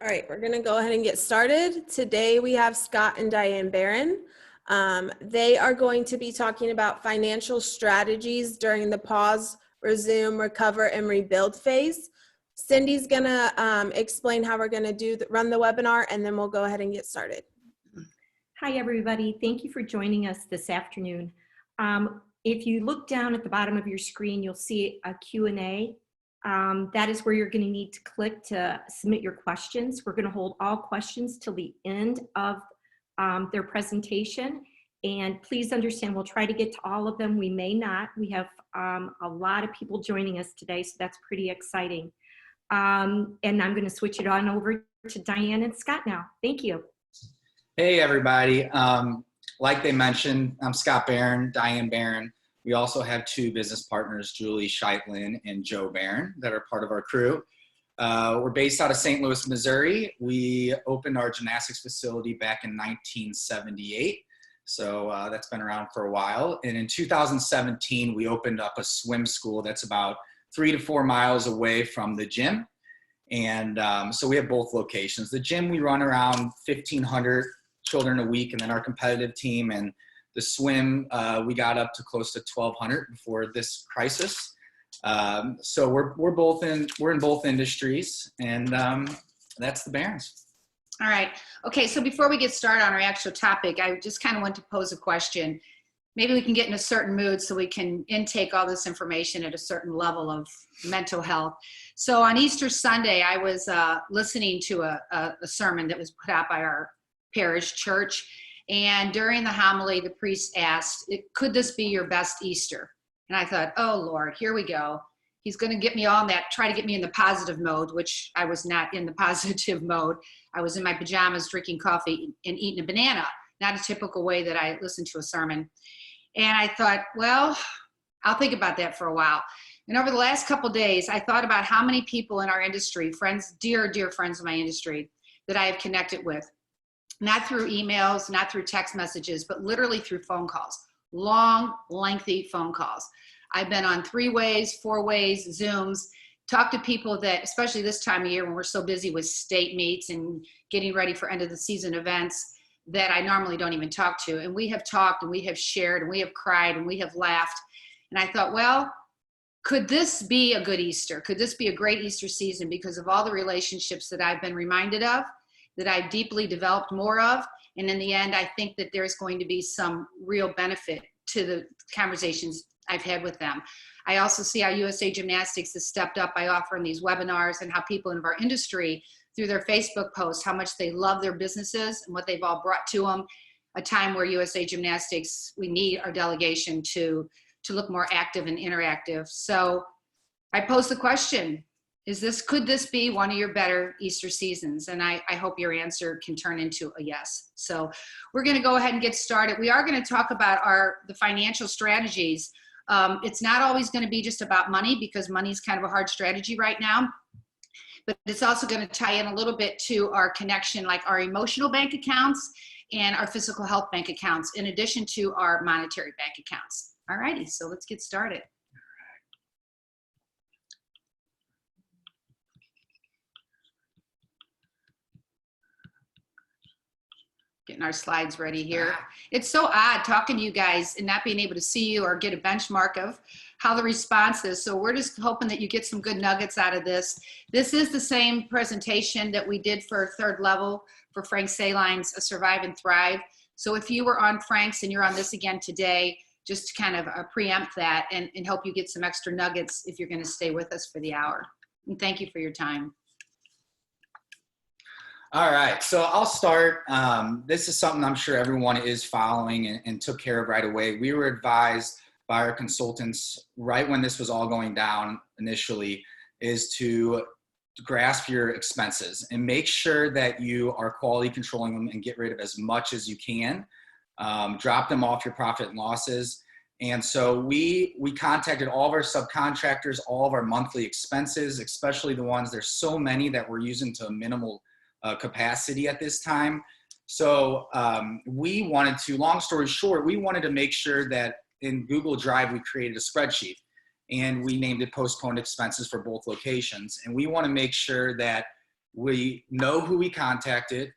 All right, we're going to go ahead and get started. Today we have Scott and Diane Barron. They are going to be talking about financial strategies during the pause, resume, recover, and rebuild phase. Cindy's going to explain how we're going to run the webinar, and then we'll go ahead and get started. Hi, everybody. Thank you for joining us this afternoon. If you look down at the bottom of your screen, you'll see a Q&A. That is where you're going to need to click to submit your questions. We're going to hold all questions till the end of their presentation. And please understand, we'll try to get to all of them. We may not. We have a lot of people joining us today, so that's pretty exciting. And I'm going to switch it on over to Diane and Scott now. Thank you. Hey, everybody. Like they mentioned, I'm Scott Barron, Diane Barron. We also have two business partners, Julie Scheitlin and Joe Barron, that are part of our crew. We're based out of St. Louis, Missouri. We opened our gymnastics facility back in 1978. So that's been around for a while. And in 2017, we opened up a swim school that's about 3 to 4 miles away from the gym. And so we have both locations. The gym, we run around 1,500 children a week, and then our competitive team and the swim, we got up to close to 1,200 before this crisis. So we're in both industries, and that's the Barrons. All right. Okay. So before we get started on our actual topic, I just kind of want to pose a question. Maybe we can get in a certain mood so we can intake all this information at a certain level of mental health. So on Easter Sunday, I was listening to a sermon that was put out by our parish church. And during the homily, the priest asked, could this be your best Easter? And I thought, oh, Lord, here we go. He's going to get me on that, try to get me in the positive mode, which I was not in the positive mode. I was in my pajamas drinking coffee and eating a banana, not a typical way that I listen to a sermon. And I thought, well, I'll think about that for a while. And over the last couple of days, I thought about how many people in our industry, friends, dear, dear friends in my industry, that I have connected with. Not through emails, not through text messages, but literally through phone calls, long, lengthy phone calls. I've been on 3-ways, 4-ways, Zooms, talked to people that, especially this time of year when we're so busy with state meets and getting ready for end of the season events, that I normally don't even talk to. And we have talked and we have shared and we have cried and we have laughed. And I thought, well, could this be a good Easter? Could this be a great Easter season because of all the relationships that I've been reminded of, that I've deeply developed more of? And in the end, I think that there's going to be some real benefit to the conversations I've had with them. I also see how USA Gymnastics has stepped up by offering these webinars, and how people in our industry, through their Facebook posts, how much they love their businesses and what they've all brought to them. A time where USA Gymnastics, we need our delegation to look more active and interactive. So I posed the question, could this be one of your better Easter seasons? And I hope your answer can turn into a yes. So we're going to go ahead and get started. We are going to talk about the financial strategies. It's not always going to be just about money, because money is kind of a hard strategy right now. But it's also going to tie in a little bit to our connection, like our emotional bank accounts and our physical health bank accounts, in addition to our monetary bank accounts. All righty, so let's get started. Getting our slides ready here. It's so odd talking to you guys and not being able to see you or get a benchmark of how the response is. So we're just hoping that you get some good nuggets out of this. This is the same presentation that we did for third level for Frank Saline's Survive and Thrive. So if you were on Frank's and you're on this again today, just to kind of preempt that and help you get some extra nuggets if you're going to stay with us for the hour. And thank you for your time. All right, so I'll start. This is something I'm sure everyone is following and took care of right away. We were advised by our consultants right when this was all going down initially, is to grasp your expenses and make sure that you are quality controlling them and get rid of as much as you can. Drop them off your profit and losses. And so we contacted all of our subcontractors, all of our monthly expenses, especially the ones, there's so many that we're using to a minimal capacity at this time. So we wanted to, long story short, we wanted to make sure that in Google Drive, we created a spreadsheet and we named it postponed expenses for both locations. And we want to make sure that We know who we contacted,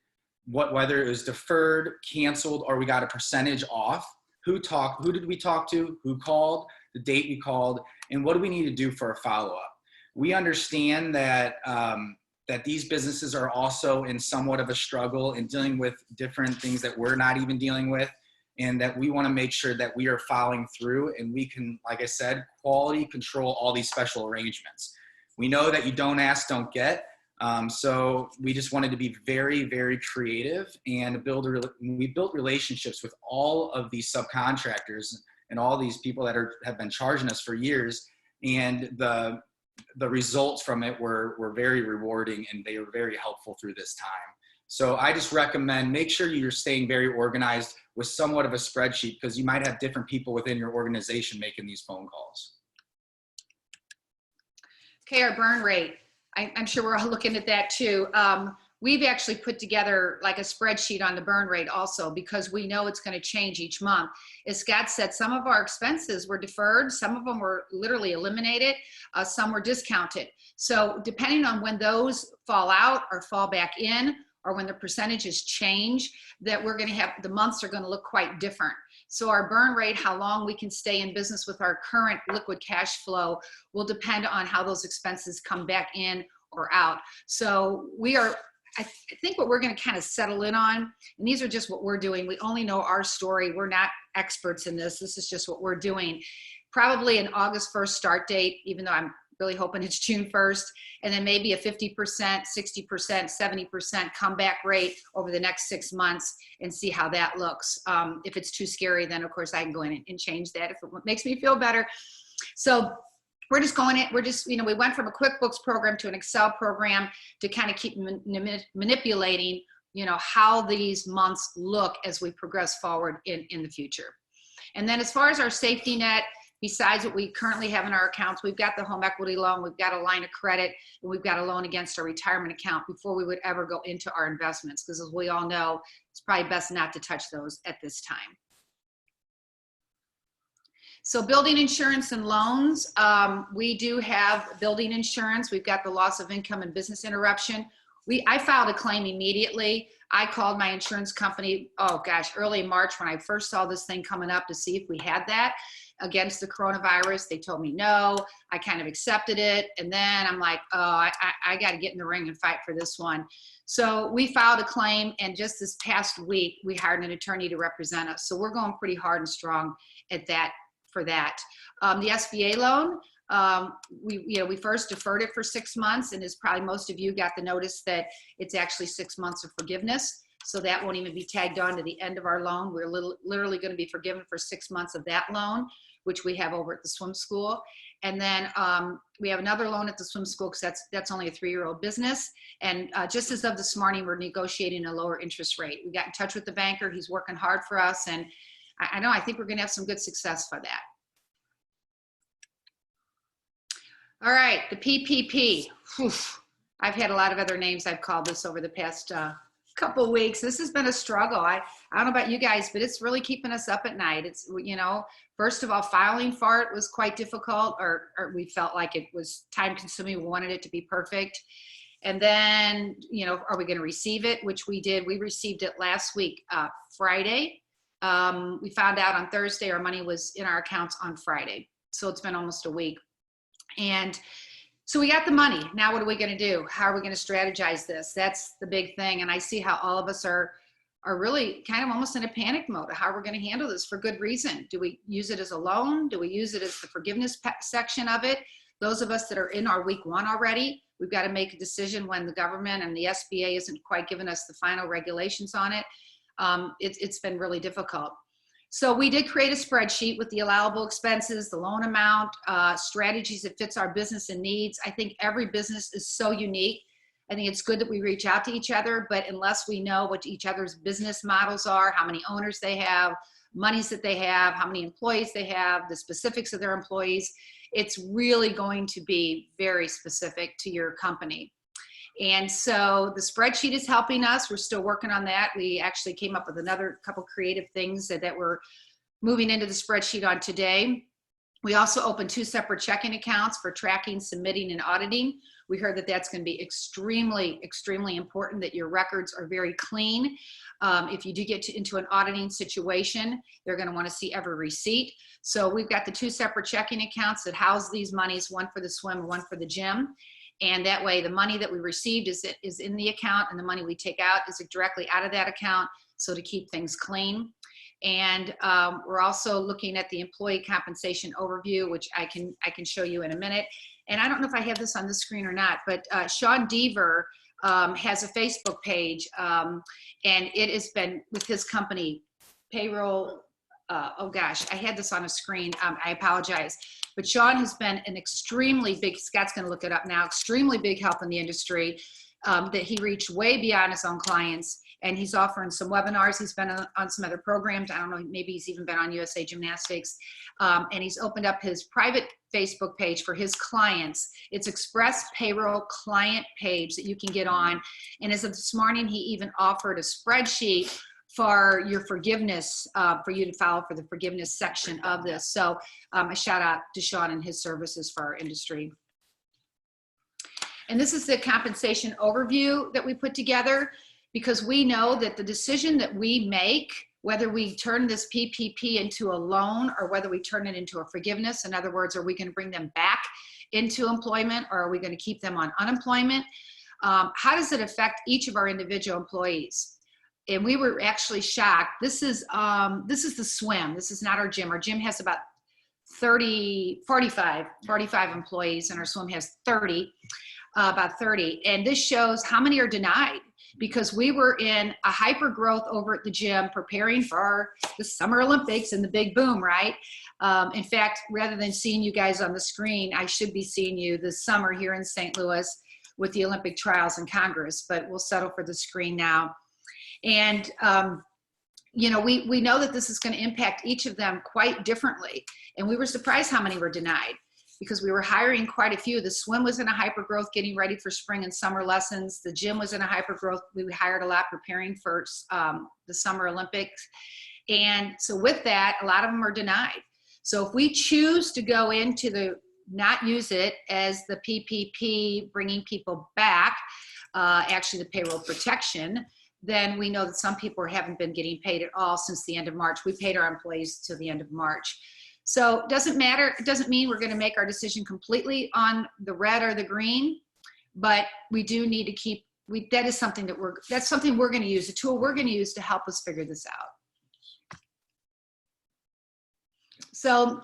whether it was deferred, canceled, or we got a percentage off. Who did we talk to? Who called? The date we called, and what do we need to do for a follow-up? We understand that that these businesses are also in somewhat of a struggle and dealing with different things that we're not even dealing with, and that we want to make sure that we are following through and we can, like I said, quality control all these special arrangements. We know that you don't ask, don't get. So we just wanted to be very, very creative and we built relationships with all of these subcontractors and all these people that have been charging us for years. And the results from it were very rewarding, and they were very helpful through this time. So I just recommend, make sure you're staying very organized with somewhat of a spreadsheet, because you might have different people within your organization making these phone calls. Okay, our burn rate. I'm sure we're all looking at that too. We've actually put together like a spreadsheet on the burn rate also, because we know it's going to change each month. As Scott said, some of our expenses were deferred. Some of them were literally eliminated. Some were discounted. So depending on when those fall out or fall back in, or when the percentages change, that we're going to have, the months are going to look quite different. So our burn rate, how long we can stay in business with our current liquid cash flow, will depend on how those expenses come back in or out. So I think what we're going to kind of settle in on, and these are just what we're doing. We only know our story. We're not experts in this. This is just what we're doing. Probably an August 1st start date, even though I'm really hoping it's June 1st, and then maybe a 50%, 60%, 70% comeback rate over the next 6 months, and see how that looks. If it's too scary, then of course I can go in and change that if it makes me feel better. So we're just going in, we went from a QuickBooks program to an Excel program to kind of keep manipulating, how these months look as we progress forward in the future. And then as far as our safety net, besides what we currently have in our accounts, we've got the home equity loan, we've got a line of credit, and we've got a loan against our retirement account before we would ever go into our investments, because as we all know, it's probably best not to touch those at this time. So building insurance and loans, we do have building insurance. We've got the loss of income and business interruption. I filed a claim immediately. I called my insurance company, early March when I first saw this thing coming up to see if we had that against the coronavirus. They told me no. I kind of accepted it. And then I'm like, I got to get in the ring and fight for this one. So we filed a claim, and just this past week, we hired an attorney to represent us. So we're going pretty hard and strong at that. For that. The SBA loan, we first deferred it for 6 months, and as probably most of you got the notice that it's actually 6 months of forgiveness. So that won't even be tagged on to the end of our loan. We're literally going to be forgiven for 6 months of that loan, which we have over at the swim school. And then we have another loan at the swim school, because that's only a 3-year-old business. And just as of this morning, we're negotiating a lower interest rate. We got in touch with the banker. He's working hard for us, and I think we're going to have some good success for that. All right, the PPP. Whew. I've had a lot of other names I've called this over the past couple of weeks. This has been a struggle. I don't know about you guys, but it's really keeping us up at night. It's, first of all, filing for it was quite difficult, or we felt like it was time consuming. We wanted it to be perfect. And then, are we going to receive it? Which we did. We received it last week, Friday. We found out on Thursday our money was in our accounts on Friday. So it's been almost a week. And so we got the money. Now what are we going to do? How are we going to strategize this? That's the big thing. And I see how all of us are really kind of almost in a panic mode of how we're going to handle this, for good reason. Do we use it as a loan? Do we use it as the forgiveness section of it? Those of us that are in our week 1 already, we've got to make a decision when the government and the SBA isn't quite giving us the final regulations on it. It's been really difficult. So we did create a spreadsheet with the allowable expenses, the loan amount, strategies that fits our business and needs. I think every business is so unique. I think it's good that we reach out to each other, but unless we know what each other's business models are, how many owners they have, monies that they have, how many employees they have, the specifics of their employees, it's really going to be very specific to your company. And so the spreadsheet is helping us. We're still working on that. We actually came up with another couple creative things that we're moving into the spreadsheet on today. We also opened 2 separate checking accounts for tracking, submitting, and auditing. We heard that that's going to be extremely, extremely important, that your records are very clean. If you do get into an auditing situation, they're going to want to see every receipt. So we've got the 2 separate checking accounts that house these monies, one for the swim and one for the gym. And that way the money that we received is in the account, and the money we take out is directly out of that account, so to keep things clean. And we're also looking at the employee compensation overview, which I can show you in a minute. And I don't know if I have this on the screen or not, but Sean Deaver has a Facebook page, and it has been with his company, Payroll. Oh gosh, I had this on a screen. I apologize. But Sean has been an extremely big, Scott's going to look it up now, extremely big help in the industry, that he reached way beyond his own clients. And he's offering some webinars. He's been on some other programs. I don't know, maybe he's even been on USA Gymnastics. And he's opened up his private Facebook page for his clients. It's Express Payroll Client page that you can get on. And as of this morning, he even offered a spreadsheet for your forgiveness, for you to file for the forgiveness section of this. So a shout out to Sean and his services for our industry. And this is the compensation overview that we put together, because we know that the decision that we make, whether we turn this PPP into a loan or whether we turn it into a forgiveness, in other words, are we going to bring them back into employment, or are we going to keep them on unemployment? How does it affect each of our individual employees? And we were actually shocked. This is the swim. This is not our gym. Our gym has about 45 employees, and our swim has 30, about 30. And this shows how many are denied, because we were in a hyper growth over at the gym preparing for the Summer Olympics and the big boom, right? In fact, rather than seeing you guys on the screen, I should be seeing you this summer here in St. Louis with the Olympic trials in Congress, but we'll settle for the screen now. And, you know, we know that this is going to impact each of them quite differently. And we were surprised how many were denied, because we were hiring quite a few. The swim was in a hyper growth, getting ready for spring and summer lessons. The gym was in a hyper growth. We hired a lot preparing for the Summer Olympics. And so with that, a lot of them are denied. So if we choose to go into not use it as the PPP, bringing people back, actually the payroll protection, then we know that some people haven't been getting paid at all since the end of March. We paid our employees till the end of March. So it doesn't matter. It doesn't mean we're going to make our decision completely on the red or the green, but we do need to keep, that is something that's something we're going to use, a tool we're going to use to help us figure this out. So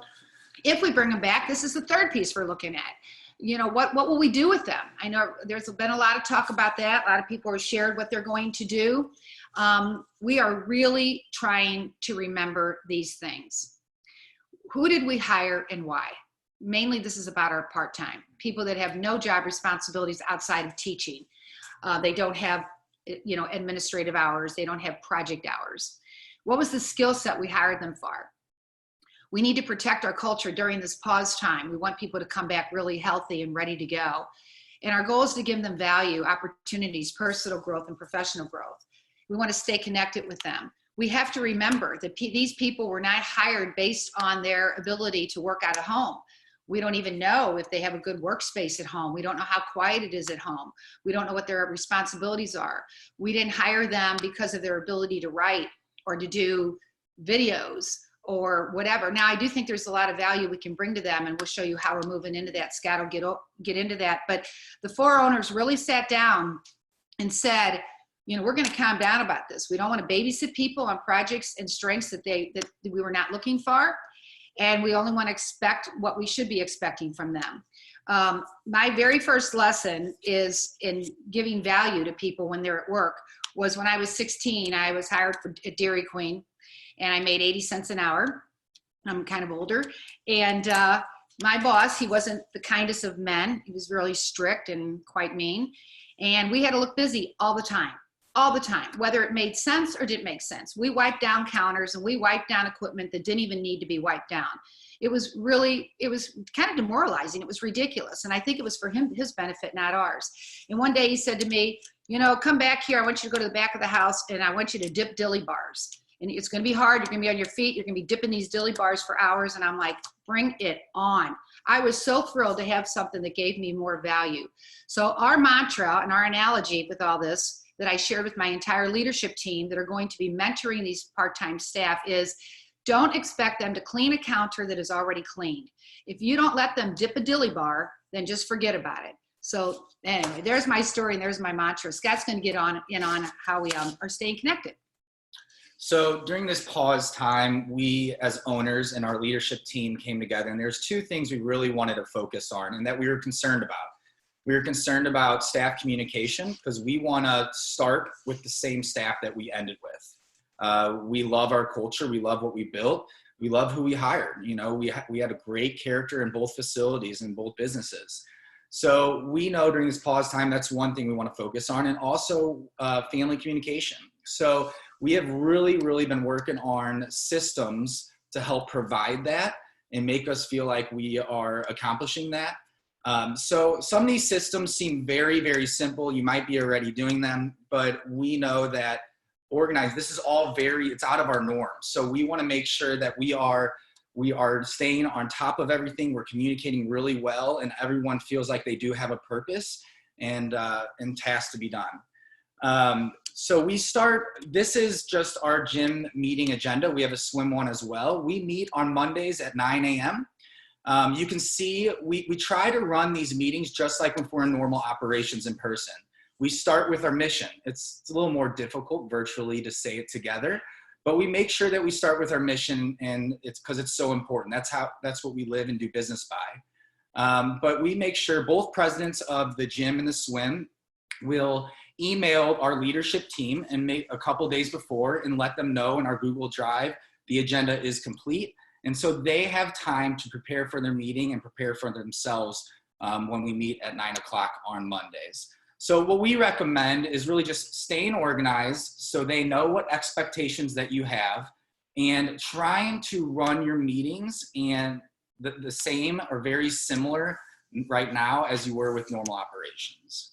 if we bring them back, this is the third piece we're looking at. You know, what will we do with them? I know there's been a lot of talk about that. A lot of people have shared what they're going to do. We are really trying to remember these things. Who did we hire and why? Mainly this is about our part-time, people that have no job responsibilities outside of teaching. They don't have, you know, administrative hours. They don't have project hours. What was the skill set we hired them for? We need to protect our culture during this pause time. We want people to come back really healthy and ready to go. And our goal is to give them value, opportunities, personal growth, and professional growth. We want to stay connected with them. We have to remember that these people were not hired based on their ability to work out of home. We don't even know if they have a good workspace at home. We don't know how quiet it is at home. We don't know what their responsibilities are. We didn't hire them because of their ability to write or to do videos or whatever. Now, I do think there's a lot of value we can bring to them, and we'll show you how we're moving into that. Scott will get into that. But the 4 owners really sat down and said, you know, we're going to calm down about this. We don't want to babysit people on projects and strengths that we were not looking for. And we only want to expect what we should be expecting from them. My very first lesson is in giving value to people when they're at work was when I was 16. I was hired at Dairy Queen, and I made 80 cents an hour. I'm kind of older. And my boss, he wasn't the kindest of men. He was really strict and quite mean. And we had to look busy all the time, whether it made sense or didn't make sense. We wiped down counters and we wiped down equipment that didn't even need to be wiped down. It was kind of demoralizing. It was ridiculous. And I think it was for his benefit, not ours. And one day he said to me, you know, come back here. I want you to go to the back of the house and I want you to dip dilly bars. And it's going to be hard. You're going to be on your feet. You're going to be dipping these dilly bars for hours. And I'm like, bring it on. I was so thrilled to have something that gave me more value. So our mantra and our analogy with all this that I shared with my entire leadership team that are going to be mentoring these part-time staff is, don't expect them to clean a counter that is already cleaned. If you don't let them dip a dilly bar, then just forget about it. So anyway, there's my story and there's my mantra. Scott's going to get on how we are staying connected. So during this pause time, we as owners and our leadership team came together, and there's two things we really wanted to focus on and that we were concerned about. We were concerned about staff communication because we want to start with the same staff that we ended with. We love our culture. We love what we built. We love who we hired. You know, we had a great character in both facilities and both businesses. So we know during this pause time, that's one thing we want to focus on, and also family communication. So we have really been working on systems to help provide that and make us feel like we are accomplishing that. So some of these systems seem very simple. You might be already doing them, but we know that organized, this is all it's out of our norms. So we want to make sure that we are staying on top of everything. We're communicating really well, and everyone feels like they do have a purpose and tasks to be done. So this is just our gym meeting agenda. We have a swim one as well. We meet on Mondays at 9 a.m. You can see we try to run these meetings just like when we're in normal operations in person. We start with our mission. It's a little more difficult virtually to say it together, but we make sure that we start with our mission, and it's because it's so important. That's what we live and do business by. But we make sure both presidents of the gym and the swim will email our leadership team and make a couple days before and let them know in our Google Drive the agenda is complete. And so they have time to prepare for their meeting and prepare for themselves when we meet at 9 o'clock on Mondays. So what we recommend is really just staying organized so they know what expectations that you have, and trying to run your meetings and the same or very similar right now as you were with normal operations.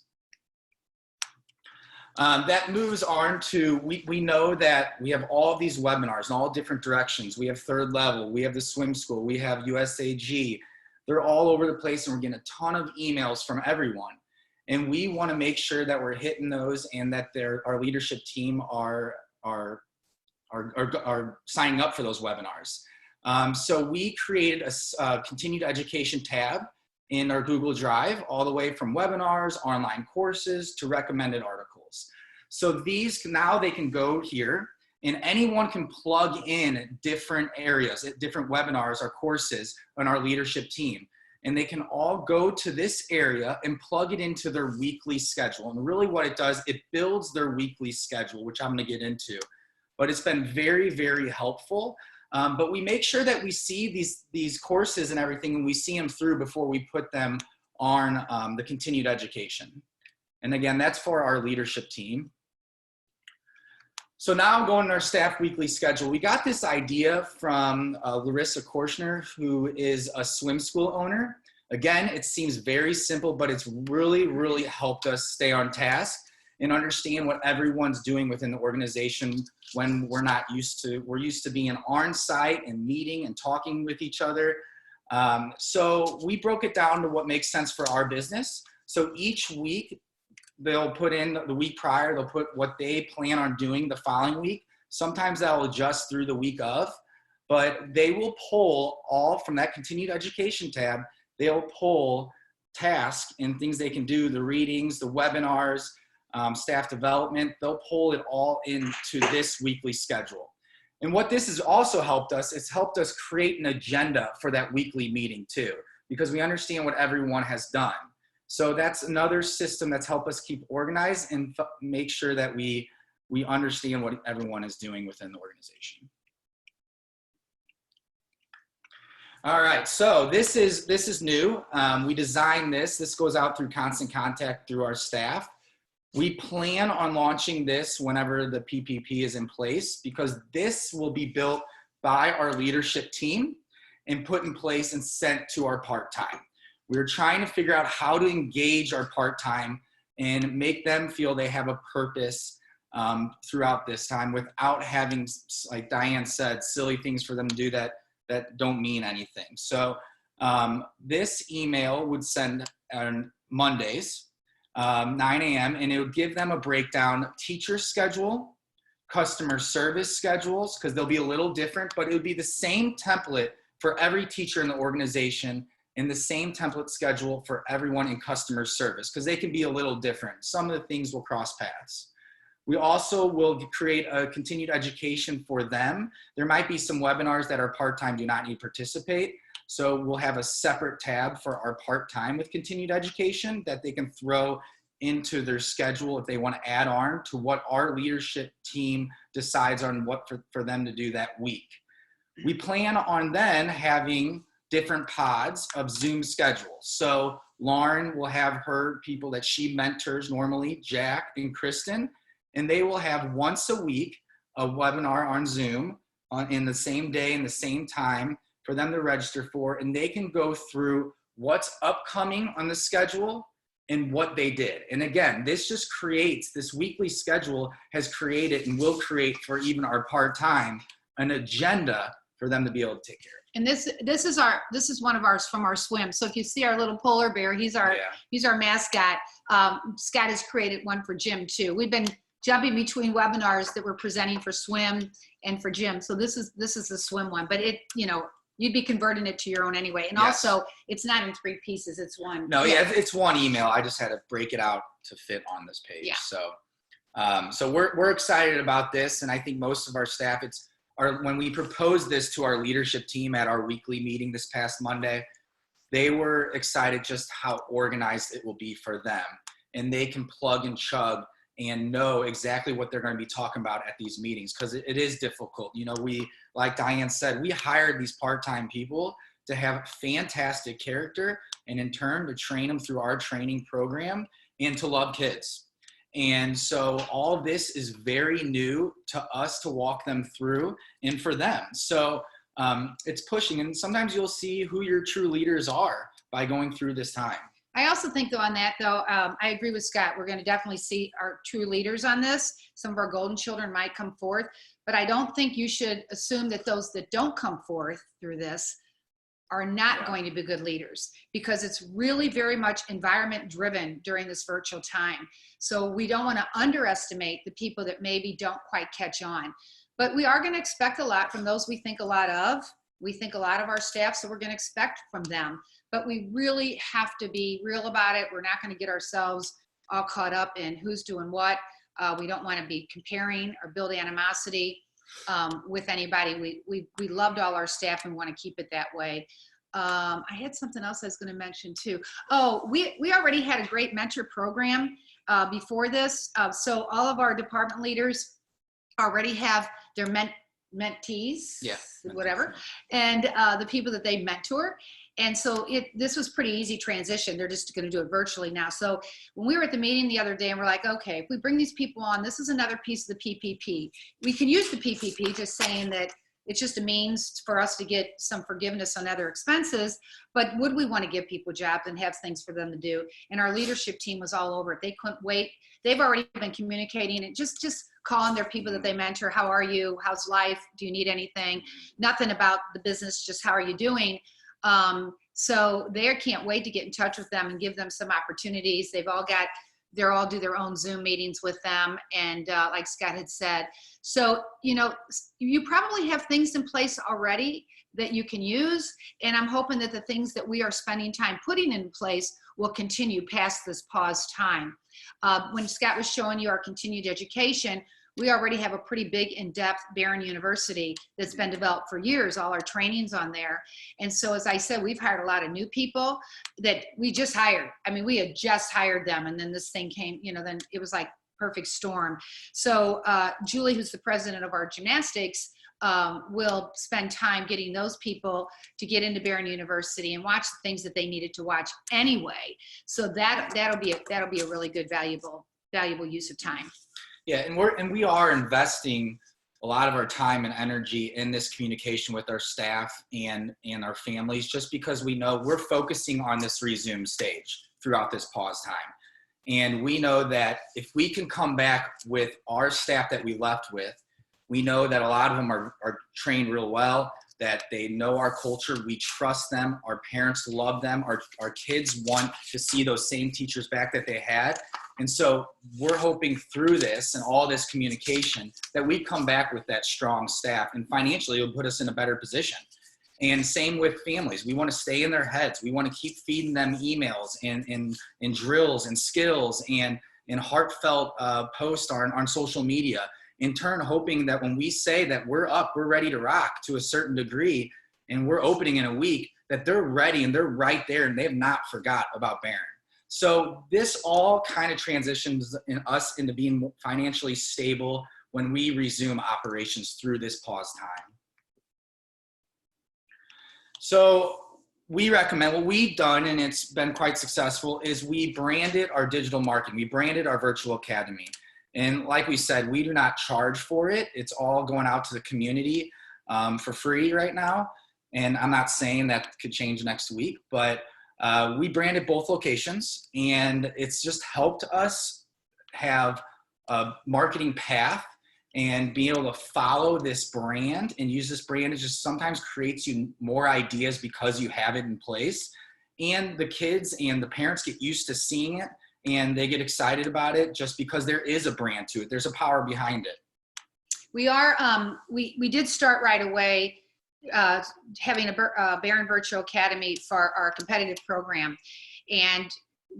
That moves on to, we know that we have all these webinars in all different directions. We have Third Level, we have the Swim School, we have USAG. They're all over the place, and we're getting a ton of emails from everyone. And we want to make sure that we're hitting those, and that our leadership team are signing up for those webinars. So we created a continued education tab in our Google Drive, all the way from webinars, online courses, to recommended articles. So these, now they can go here, and anyone can plug in different areas, different webinars or courses on our leadership team. And they can all go to this area and plug it into their weekly schedule. And really what it does, it builds their weekly schedule, which I'm gonna get into. But it's been very helpful. But we make sure that we see these courses and everything, and we see them through before we put them on the continued education. And again, that's for our leadership team. So now I'm going to our staff weekly schedule. We got this idea from Larissa Korshner, who is a swim school owner. Again, it seems very simple, but it's really helped us stay on task and understand what everyone's doing within the organization when we're used to being on site and meeting and talking with each other. So we broke it down to what makes sense for our business. So each week, they'll put in the week prior, they'll put what they plan on doing the following week. Sometimes that'll adjust through the week of, but they will pull all from that continued education tab. They'll pull tasks and things they can do, the readings, the webinars, staff development. They'll pull it all into this weekly schedule. And what this has also helped us, it's helped us create an agenda for that weekly meeting too, because we understand what everyone has done. So that's another system that's helped us keep organized and make sure that we understand what everyone is doing within the organization. All right, so this is new. We designed this. This goes out through constant contact through our staff. We plan on launching this whenever the PPP is in place, because this will be built by our leadership team and put in place and sent to our part-time. We're trying to figure out how to engage our part-time and make them feel they have a purpose throughout this time without having, like Diane said, silly things for them to do that don't mean anything. So this email would send on Mondays, 9 a.m., and it would give them a breakdown, teacher schedule, customer service schedules, because they'll be a little different, but it would be the same template for every teacher in the organization and the same template schedule for everyone in customer service, because they can be a little different. Some of the things will cross paths. We also will create a continued education for them. There might be some webinars that are part-time, do not need to participate. So we'll have a separate tab for our part-time with continued education that they can throw into their schedule if they want to add on to what our leadership team decides on what for them to do that week. We plan on then having different pods of Zoom schedules. So Lauren will have her people that she mentors normally, Jack and Kristen, and they will have once a week a webinar on Zoom in the same day and the same time for them to register for, and they can go through what's upcoming on the schedule and what they did. And again, this just creates, this weekly schedule has created and will create for even our part-time an agenda for them to be able to take care of. And this is one of ours from our swim. So if you see our little polar bear, he's our mascot. Scott has created one for gym too. We've been jumping between webinars that we're presenting for swim and for gym. So this is the swim one, but you'd be converting it to your own anyway. And Yes. also it's not in 3 pieces, it's one. No, yeah, it's one email. I just had to break it out to fit on this page. Yeah. So we're excited about this. And I think most of our staff, when we proposed this to our leadership team at our weekly meeting this past Monday, they were excited just how organized it will be for them. And they can plug and chug and know exactly what they're going to be talking about at these meetings, because it is difficult. Like Diane said, we hired these part-time people to have fantastic character and in turn to train them through our training program and to love kids. And so all of this is very new to us to walk them through and for them. So it's pushing, and sometimes you'll see who your true leaders are by going through this time. I also think though on that though, I agree with Scott. We're going to definitely see our true leaders on this. Some of our golden children might come forth, but I don't think you should assume that those that don't come forth through this are not going to be good leaders, because it's really very much environment driven during this virtual time. So we don't want to underestimate the people that maybe don't quite catch on, but we are going to expect a lot from those we think a lot of. We think a lot of our staff, so we're going to expect from them, but we really have to be real about it. We're not going to get ourselves all caught up in who's doing what. We don't want to be comparing or build animosity with anybody. We loved all our staff and want to keep it that way. I had something else I was going to mention too. Oh, we already had a great mentor program before this. So all of our department leaders already have their mentees, whatever, and the people that they mentor. And so this was pretty easy transition. They're just going to do it virtually now. So when we were at the meeting the other day and we're like, okay, if we bring these people on, this is another piece of the PPP. We can use the PPP, just saying that it's just a means for us to get some forgiveness on other expenses, but would we want to give people jobs and have things for them to do? And our leadership team was all over it. They couldn't wait. They've already been communicating and just calling their people that they mentor. How are you? How's life? Do you need anything? Nothing about the business, just how are you doing? So they can't wait to get in touch with them and give them some opportunities. They're all do their own Zoom meetings with them. And like Scott had said, so, you probably have things in place already that you can use. And I'm hoping that the things that we are spending time putting in place will continue past this pause time. When Scott was showing you our continued education, we already have a pretty big in-depth Barron University that's been developed for years, all our trainings on there. And so, as I said, we've hired a lot of new people that we just hired. I mean, we had just hired them, and then this thing came, then it was like perfect storm. So Julie, who's the president of our gymnastics, will spend time getting those people to get into Barron University and watch the things that they needed to watch anyway. So that'll be a really good, valuable use of time. Yeah, and we are investing a lot of our time and energy in this communication with our staff and our families, just because we know we're focusing on this resume stage throughout this pause time. And we know that if we can come back with our staff that we left with, we know that a lot of them are trained real well, that they know our culture, we trust them, our parents love them, our kids want to see those same teachers back that they had. And so we're hoping through this and all this communication that we come back with that strong staff, and financially it'll put us in a better position. And same with families. We want to stay in their heads. We want to keep feeding them emails and drills and skills and heartfelt posts on social media. In turn, hoping that when we say that we're up, we're ready to rock to a certain degree, and we're opening in a week, that they're ready and they're right there and they have not forgot about Barron. So this all kind of transitions us into being financially stable when we resume operations through this pause time. So we recommend, what we've done, and it's been quite successful, is we branded our digital marketing. We branded our virtual academy. And like we said, we do not charge for it. It's all going out to the community for free right now. And I'm not saying that could change next week, but we branded both locations, and it's just helped us have a marketing path and being able to follow this brand and use this brand. It just sometimes creates you more ideas because you have it in place. And the kids and the parents get used to seeing it, and they get excited about it just because there is a brand to it. There's a power behind it. We are, we did start right away having a Barron Virtual Academy for our competitive program. And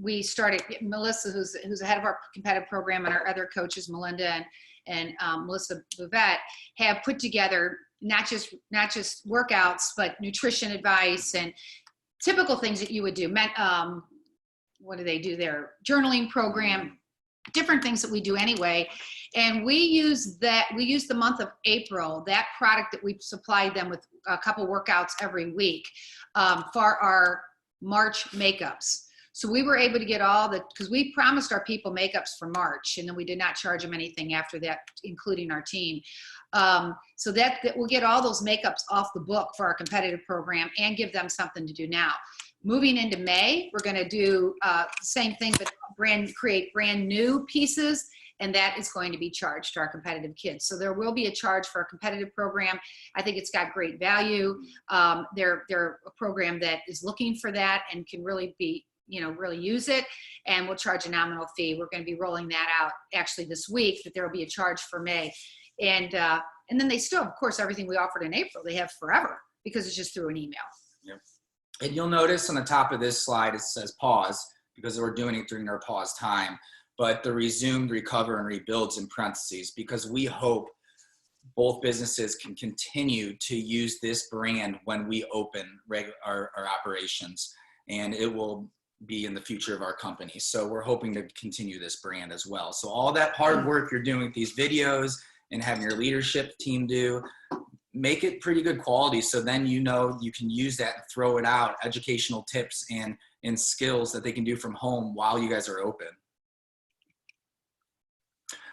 we started, Melissa, who's the head of our competitive program, and our other coaches, Melinda and Melissa Bouvette, have put together not just workouts, but nutrition advice and typical things that you would do. What do they do there? Journaling program, different things that we do anyway. And we use the month of April, that product that we supplied them with a couple workouts every week for our March makeups. So we were able to get because we promised our people makeups for March, and then we did not charge them anything after that, including our team. So that we'll get all those makeups off the book for our competitive program and give them something to do now. Moving into May, we're going to do the same thing, but create brand new pieces, and that is going to be charged to our competitive kids. So there will be a charge for a competitive program. I think it's got great value. They're a program that is looking for that and can really be, really use it, and we'll charge a nominal fee. We're going to be rolling that out actually this week, that there will be a charge for May. And then they still, of course, everything we offered in April, they have forever, because it's just through an email. Yep. And you'll notice on the top of this slide, it says pause, because we're doing it during our pause time, but the resumed, recover, and rebuilds in parentheses, because we hope both businesses can continue to use this brand when we open our operations, and it will be in the future of our company. So we're hoping to continue this brand as well. So all that hard work you're doing with these videos and having your leadership team do, make it pretty good quality, so then you can use that and throw it out, educational tips and skills that they can do from home while you guys are open.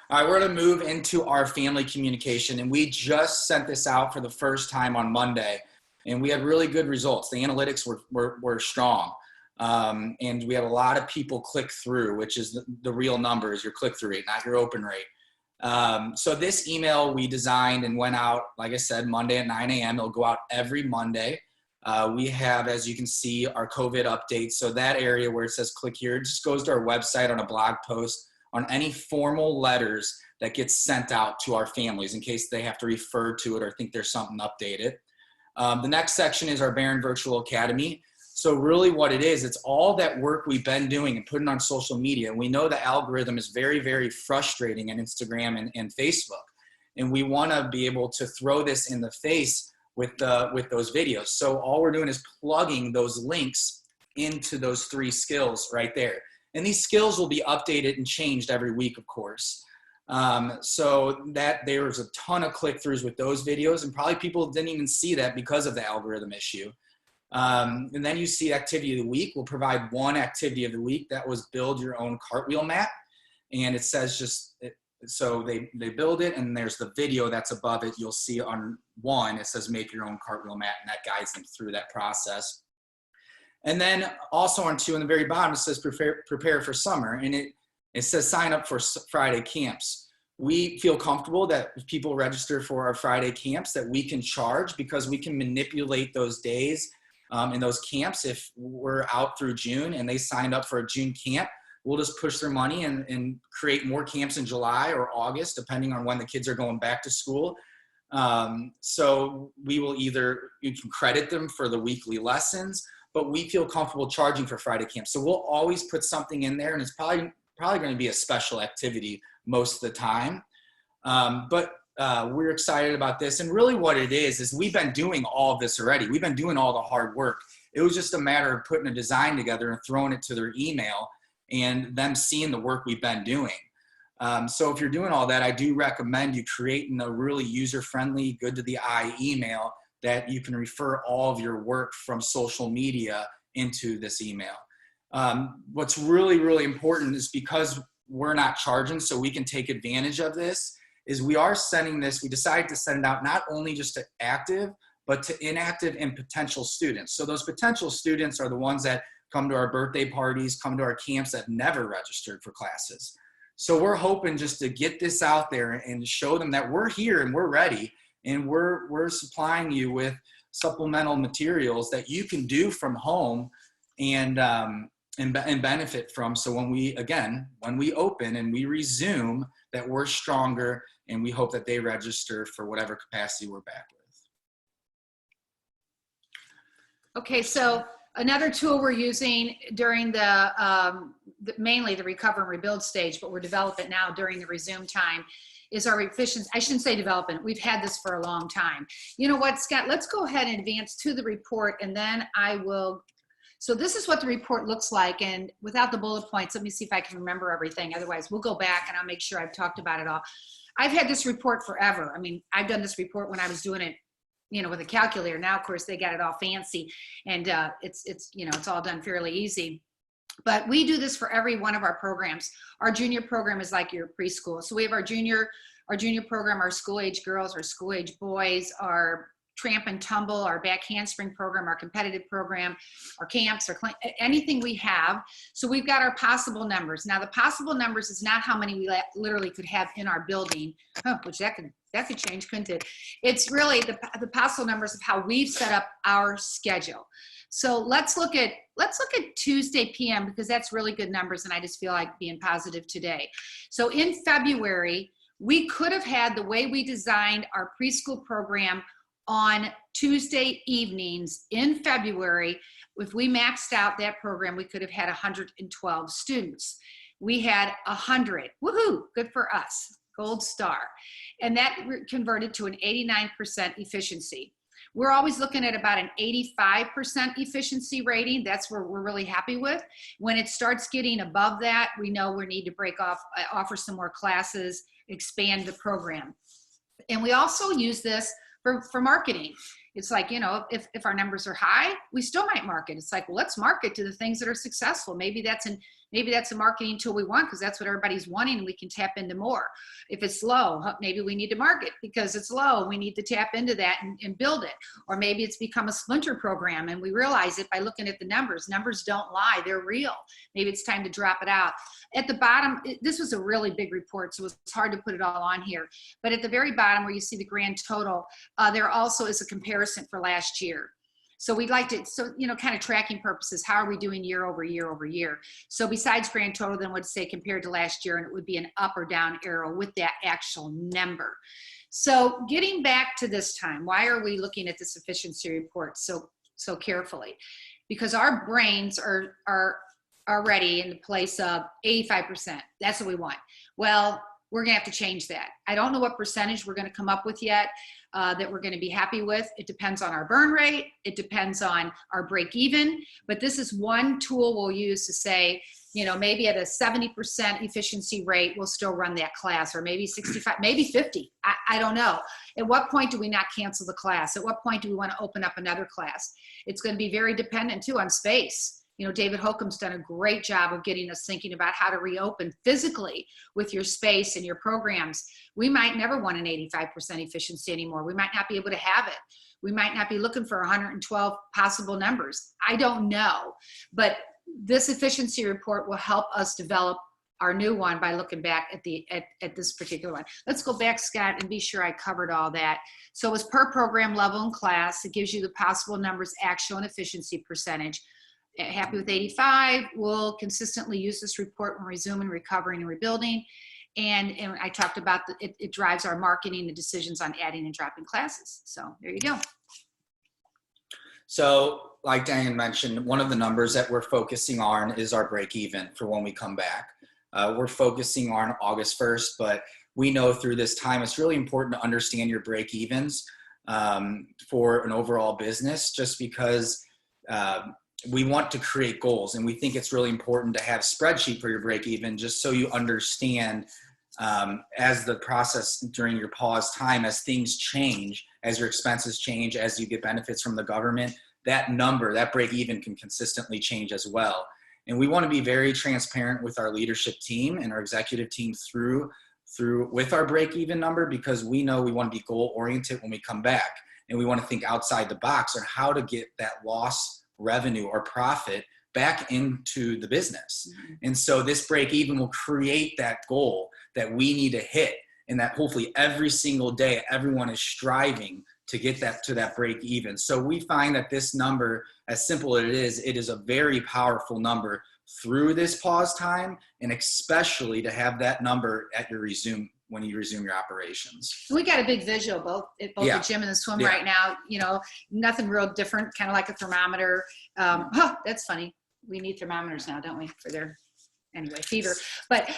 All right, we're going to move into our family communication, and we just sent this out for the first time on Monday, and we had really good results. The analytics were strong, and we had a lot of people click through, which is the real number, is your click-through rate, not your open rate. So this email we designed and went out, like I said, Monday at 9 a.m. It'll go out every Monday. We have, as you can see, our COVID updates. So that area where it says click here, it just goes to our website on a blog post on any formal letters that gets sent out to our families in case they have to refer to it or think there's something updated. The next section is our Barron Virtual Academy. So really what it is, it's all that work we've been doing and putting on social media. And we know the algorithm is very, very frustrating on Instagram and Facebook. And we want to be able to throw this in the face with those videos. So all we're doing is plugging those links into those 3 skills right there. And these skills will be updated and changed every week, of course. So that there was a ton of click-throughs with those videos, and probably people didn't even see that because of the algorithm issue. And then you see activity of the week. We'll provide one activity of the week that was build your own cartwheel mat. And it says so they build it, and there's the video that's above it. You'll see on one, it says make your own cartwheel mat, and that guides them through that process. And then also on 2 on the very bottom, it says prepare for summer. And It says sign up for Friday camps. We feel comfortable that if people register for our Friday camps that we can charge, because we can manipulate those days in those camps. If we're out through June and they signed up for a June camp, we'll just push their money and create more camps in July or August, depending on when the kids are going back to school. So we will either, you can credit them for the weekly lessons, but we feel comfortable charging for Friday camp. So we'll always put something in there, and it's probably going to be a special activity most of the time. But we're excited about this. And really what it is we've been doing all of this already. We've been doing all the hard work. It was just a matter of putting a design together and throwing it to their email and them seeing the work we've been doing. So if you're doing all that, I do recommend you creating a really user-friendly, good to the eye email that you can refer all of your work from social media into this email. What's really, really important is, because we're not charging, so we can take advantage of this, is we are sending this, we decided to send it out not only just to active, but to inactive and potential students. So those potential students are the ones that come to our birthday parties, come to our camps, that never registered for classes. So we're hoping just to get this out there and show them that we're here and we're ready, and we're supplying you with supplemental materials that you can do from home and benefit from. So when we open and we resume, that we're stronger, and we hope that they register for whatever capacity we're back with. Okay, so another tool we're using during mainly the recover and rebuild stage, but we're developing now during the resume time, is our efficiency. I shouldn't say development. We've had this for a long time. You know what, Scott, let's go ahead and advance to the report, and then I will. So this is what the report looks like, and without the bullet points, let me see if I can remember everything. Otherwise, we'll go back and I'll make sure I've talked about it all. I've had this report forever. I mean, I've done this report when I was doing it, you know, with a calculator. Now, of course, they got it all fancy, and it's all done fairly easy. But we do this for every one of our programs. Our junior program is like your preschool. So we have our junior program, our school age girls, our school age boys, our tramp and tumble, our back handspring program, our competitive program, our camps, anything we have. So we've got our possible numbers. Now the possible numbers is not how many we literally could have in our building, which that could change, couldn't it? It's really the possible numbers of how we've set up our schedule. So let's look at Tuesday PM, because that's really good numbers, and I just feel like being positive today. So in February, we could have had, the way we designed our preschool program on Tuesday evenings in February, if we maxed out that program, we could have had 112 students. We had 100. Woohoo! Good for us. Gold star. And that converted to an 89% efficiency. We're always looking at about an 85% efficiency rating. That's where we're really happy with. When it starts getting above that, we know we need to break off, offer some more classes, expand the program. And we also use this for marketing. It's like, you know, if our numbers are high, we still might market. It's like, well, let's market to the things that are successful. Maybe that's a marketing tool we want, because that's what everybody's wanting, and we can tap into more. If it's low, maybe we need to market because it's low. We need to tap into that and build it. Or maybe it's become a splinter program, and we realize it by looking at the numbers. Numbers don't lie, they're real. Maybe it's time to drop it out. At the bottom, this was a really big report, so it's hard to put it all on here. But at the very bottom where you see the grand total, there also is a comparison for last year. So we'd like to, kind of tracking purposes, how are we doing year over year over year? So besides grand total, then would say compared to last year, and it would be an up or down arrow with that actual number. So getting back to this time, why are we looking at this efficiency report so carefully? Because our brains are already in the place of 85%. That's what we want. Well, we're gonna have to change that. I don't know what percentage we're gonna come up with yet that we're gonna be happy with. It depends on our burn rate. It depends on our break even. But this is one tool we'll use to say, maybe at a 70% efficiency rate, we'll still run that class, or maybe 65, maybe 50. I don't know. At what point do we not cancel the class? At what point do we want to open up another class? It's going to be very dependent too on space. David Holcomb's done a great job of getting us thinking about how to reopen physically with your space and your programs. We might never want an 85% efficiency anymore. We might not be able to have it. We might not be looking for 112 possible numbers. I don't know, but this efficiency report will help us develop our new one by looking back at this particular one. Let's go back, Scott, and be sure I covered all that. So it's per program level in class. It gives you the possible numbers, actual and efficiency percentage. Happy with 85. We'll consistently use this report when resuming, recovering, and rebuilding. And I talked about it drives our marketing, the decisions on adding and dropping classes. So there you go. So like Diane mentioned, one of the numbers that we're focusing on is our break even for when we come back. We're focusing on August 1st, but we know through this time, it's really important to understand your break evens for an overall business, just because we want to create goals, and we think it's really important to have a spreadsheet for your break even, just so you understand as the process during your pause time, as things change, as your expenses change, as you get benefits from the government, that number, that break even can consistently change as well. And we want to be very transparent with our leadership team and our executive team through with our break even number, because we know we want to be goal oriented when we come back, and we want to think outside the box on how to get that lost revenue or profit back into the business. Mm-hmm. And so this break even will create that goal that we need to hit, and that hopefully every single day everyone is striving to get that to that break even. So we find that this number, as simple as it is a very powerful number through this pause time, and especially to have that number at your resume when you resume your operations. We got a big visual both the gym and the swim right now. You know, nothing real different, kind of like a thermometer. That's funny. We need thermometers now, don't we, for their fever. But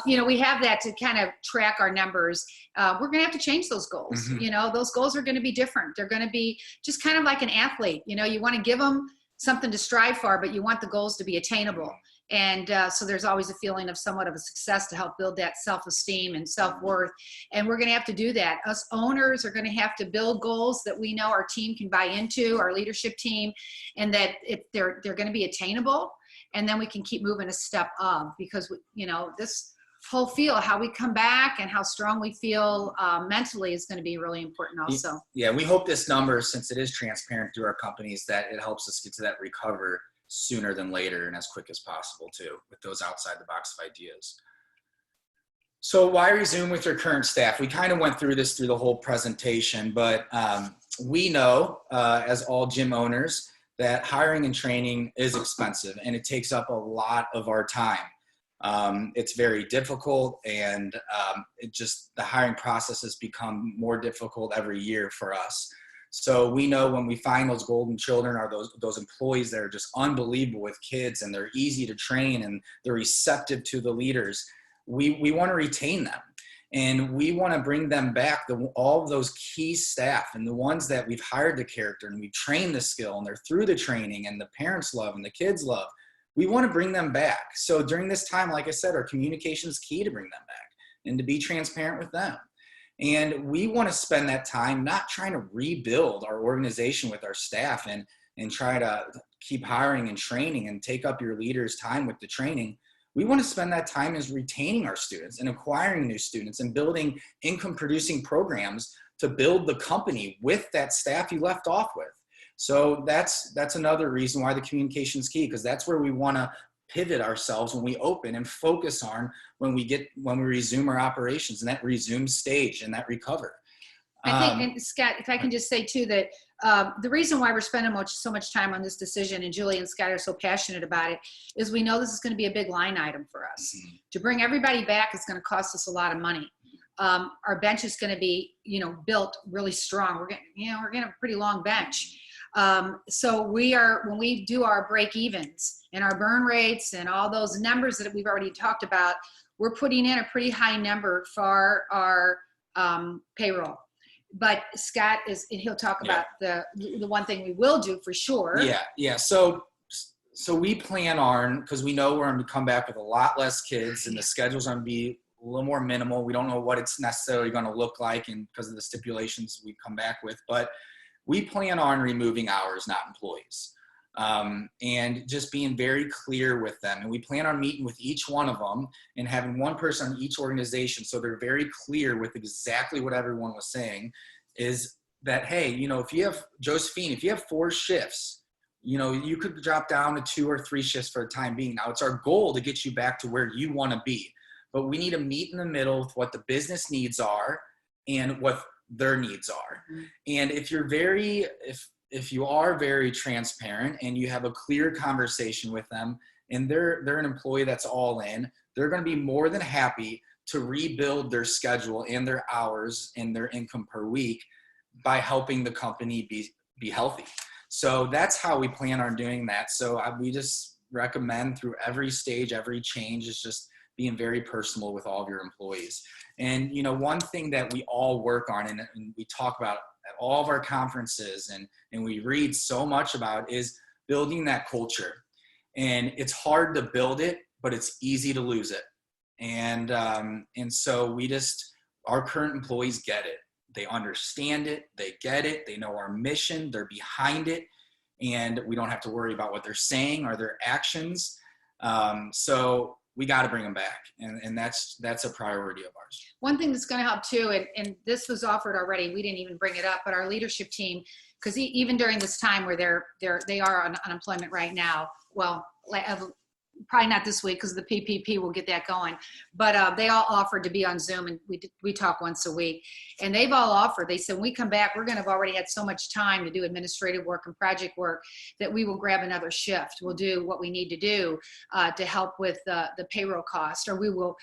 you know, we have that to kind of track our numbers. We're going to have to change those goals. Mm-hmm. You know, those goals are going to be different. They're going to be just kind of like an athlete. You know, you want to give them something to strive for, but you want the goals to be attainable. And so there's always a feeling of somewhat of a success to help build that self-esteem and self-worth. And we're going to have to do that. Us owners are going to have to build goals that we know our team can buy into, our leadership team, and that they're going to be attainable. And then we can keep moving a step up, because, you know, this whole feel, how we come back and how strong we feel mentally is going to be really important also. Yeah, we hope this number, since it is transparent through our companies, that it helps us get to that recover sooner than later and as quick as possible too, with those outside the box of ideas. So why resume with your current staff? We kind of went through this through the whole presentation, but we know as all gym owners that hiring and training is expensive, and it takes up a lot of our time. It's very difficult, and the hiring process has become more difficult every year for us. So we know when we find those golden children, or those employees that are just unbelievable with kids, and they're easy to train and they're receptive to the leaders, we want to retain them. And we want to bring them back, all of those key staff, and the ones that we've hired the character and we train the skill, and they're through the training and the parents love and the kids love. We want to bring them back. So during this time, like I said, our communication is key to bring them back and to be transparent with them. And we want to spend that time not trying to rebuild our organization with our staff and try to keep hiring and training and take up your leaders' time with the training. We want to spend that time as retaining our students and acquiring new students and building income-producing programs to build the company with that staff you left off with. So that's another reason why the communication is key, because that's where we want to pivot ourselves when we open and focus on when we resume our operations, and that resume stage and that recover. I think, and Scott, if I can just say too, that the reason why we're spending so much time on this decision, and Julie and Scott are so passionate about it, is we know this is going to be a big line item for us. Mm-hmm. To bring everybody back is going to cost us a lot of money. Our bench is going to be, built really strong. We're going to have a pretty long bench. So when we do our break evens and our burn rates and all those numbers that we've already talked about, we're putting in a pretty high number for our payroll. But Scott he'll talk about the one thing we will do for sure. Yeah. So we plan on, because we know we're going to come back with a lot less kids, and the schedule's going to be a little more minimal. We don't know what it's necessarily going to look like, and because of the stipulations we come back with, but we plan on removing hours, not employees, and just being very clear with them. And we plan on meeting with each one of them and having one person on each organization, so they're very clear with exactly what everyone was saying, is that, hey, if you have, Josephine, if you have 4 shifts, you could drop down to 2 or 3 shifts for the time being. Now, it's our goal to get you back to where you want to be, but we need to meet in the middle with what the business needs are and what their needs are. Mhm. And if you are very transparent and you have a clear conversation with them, and they're an employee that's all in, they're going to be more than happy to rebuild their schedule and their hours and their income per week by helping the company be healthy. So that's how we plan on doing that. So we just recommend through every stage, every change is just being very personal with all of your employees. And, one thing that we all work on and we talk about at all of our conferences and we read so much about is building that culture. And it's hard to build it, but it's easy to lose it. And so our current employees get it. They understand it, they get it, they know our mission, they're behind it, and we don't have to worry about what they're saying or their actions. So we got to bring them back, and that's a priority of ours. One thing that's going to help too, and this was offered already, we didn't even bring it up, but our leadership team, because even during this time where they are on unemployment right now, well, probably not this week because the PPP will get that going, but they all offered to be on Zoom, and we talk once a week, and they've all offered. They said when we come back, we're going to have already had so much time to do administrative work and project work that we will grab another shift. We'll do what we need to do to help with the payroll cost, or we will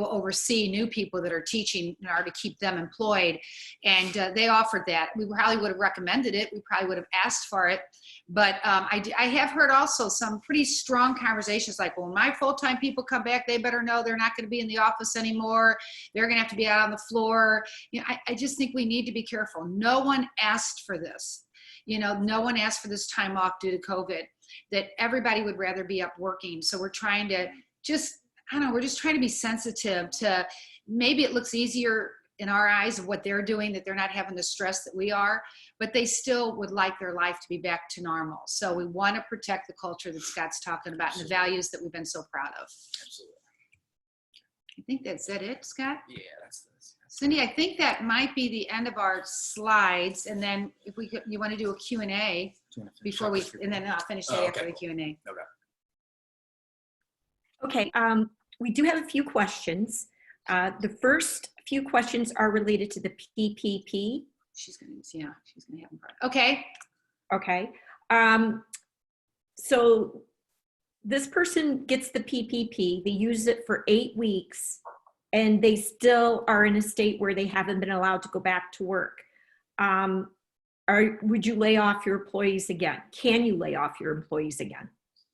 oversee new people that are teaching in order to keep them employed. And they offered that. We probably would have recommended it. We probably would have asked for it. But I have heard also some pretty strong conversations like, well, when my full-time people come back, they better know they're not going to be in the office anymore. They're going to have to be out on the floor. I just think we need to be careful. No one asked for this. No one asked for this time off due to COVID, that everybody would rather be up working. So we're trying to we're just trying to be sensitive to, maybe it looks easier in our eyes of what they're doing, that they're not having the stress that we are, but they still would like their life to be back to normal. So we want to protect the culture that Scott's talking about and the values that we've been so proud of. Absolutely. I think that's it, Scott? Yeah, that's Cindy, I think that might be the end of our slides. And then if you want to do a Q&A before and then I'll finish that after the Q&A. Okay, we do have a few questions. The first few questions are related to the PPP. She's gonna have them. Okay. Okay. So this person gets the PPP, they use it for 8 weeks, and they still are in a state where they haven't been allowed to go back to work. Would you lay off your employees again? Can you lay off your employees again?